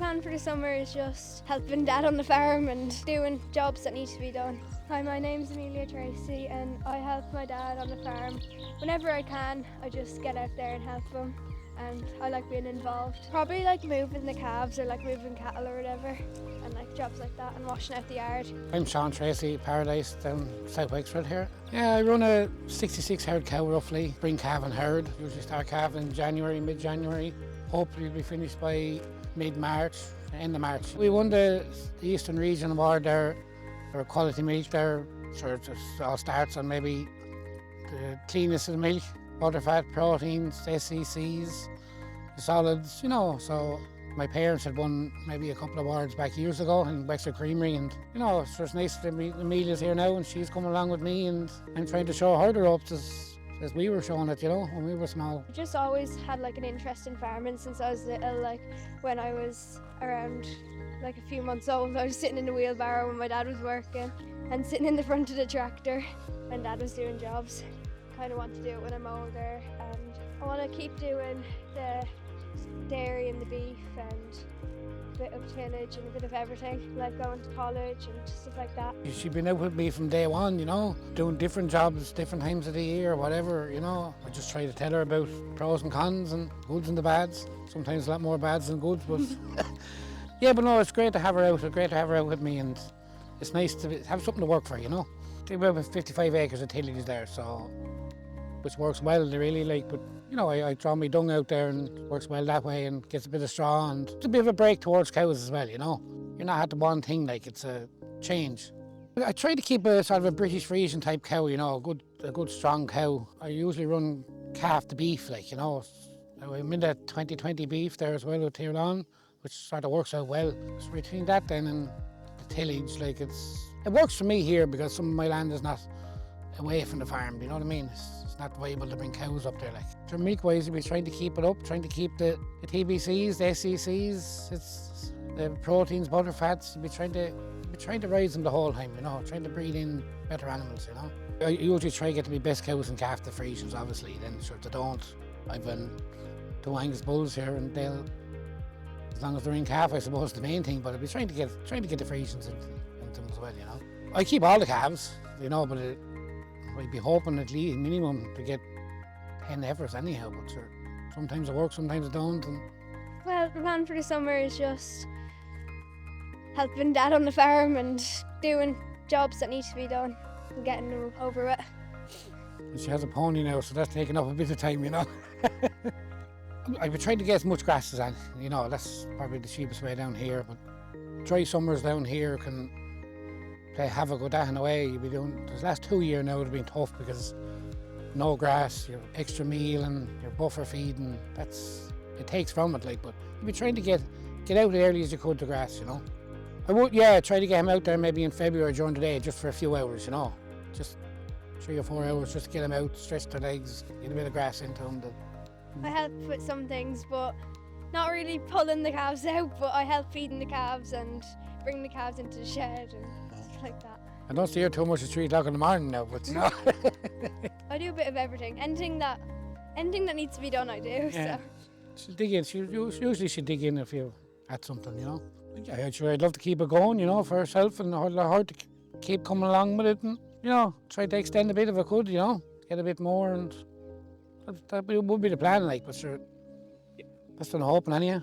plan for the summer is just helping Dad on the farm and doing jobs that need to be done. Hi, my name's Amelia Tracey and I help my dad on the farm. Whenever I can, I just get out there and help him, and I like being involved. Probably like moving the calves or like moving cattle or whatever, and like jobs like that, and washing out the yard. I'm Sean Tracey, Paradise down South Wexford here. Yeah, I run a 66 herd cow roughly, bring calving herd. Usually start calving in January, mid-January. Hopefully it'll be finished by mid-March, end of March. We won the Eastern Region Award there for quality milk there. Sure, it just all starts on maybe the cleanness of the milk, butterfat, proteins, SECs, the solids, you know. So my parents had won maybe a couple of awards back years ago in Wexford Creamery, and you know, it's just nice that Amelia's here now and she's coming along with me, and I'm trying to show her the ropes as we were showing it, you know, when we were small. I just always had like an interest in farming since I was little. Like when I was around like a few months old, I was sitting in the wheelbarrow when my dad was working and sitting in the front of the tractor when Dad was doing jobs. Kind of want to do it when I'm older, and I want to keep doing the dairy and the beef and a bit of tillage and a bit of everything, like going to college and stuff like that. She's been out with me from day one, you know, doing different jobs, different times of the year, whatever, you know. I just try to tell her about pros and cons and goods and the bads. Sometimes a lot more bads than goods, but yeah, but no, it's great to have her out. It's great to have her out with me, and it's nice to have something to work for, you know. We've about 55 acres of tillage there, so which works well, really, like, but you know, I draw my dung out there and it works well that way and gets a bit of straw, and it's a bit of a break towards cows as well, you know. You're not at the one thing, like, it's a change. I try to keep a sort of a British Friesian type cow, you know, a good strong cow. I usually run calf to beef, like, you know. I'm in that 2020 beef there as well with Tirlan, which sort of works out well. So between that then and the tillage, like, it works for me here because some of my land is not away from the farm, you know what I mean? It's not viable to bring cows up there, like. So milk-wise, we're trying to keep it up, trying to keep the TBCs, the SECs, it's the proteins, butter fats. We're trying to raise them the whole time, you know, trying to breed in better animals, you know. I usually try to get the best cows and calf the Friesians, obviously. Then sure, if they don't, I've two Angus bulls here, and they'll, as long as they're in calf, I suppose, the main thing. But I'll be trying to get the Friesians into them as well, you know. I keep all the calves, you know, but I'd be hoping at least minimum to get 10 heifers anyhow, but sure, sometimes it works, sometimes it don't. Well, the plan for the summer is just helping Dad on the farm and doing jobs that need to be done and getting them over it. And she has a pony now, so that's taking up a bit of time, you know. I've been trying to get as much grass as I, you know, that's probably the cheapest way down here, but dry summers down here can play havoc with that in a way. You'll be doing, this last 2 years now, it's been tough because no grass, your extra meal and your buffer feed, and it takes from it, like, but you'll be trying to get out as early as you could to grass, you know. I would, yeah, try to get him out there maybe in February during the day, just for a few hours, you know. Just 3 or 4 hours, just to get him out, stretch their legs, get a bit of grass into him. I help with some things, but not really pulling the calves out, but I help feeding the calves and bring the calves into the shed and stuff like that. I don't see her too much at 3 o'clock in the morning now, but you know. I do a bit of everything. Anything that needs to be done, I do. Yeah. So. She'll dig in. Usually she'll dig in if you add something, you know. Yeah, sure, I'd love to keep it going, you know, for herself, and her to keep coming along with it, and you know, try to extend a bit if I could, you know, get a bit more, and that would be the plan, like. But sure, that's what I'm hoping, anyhow.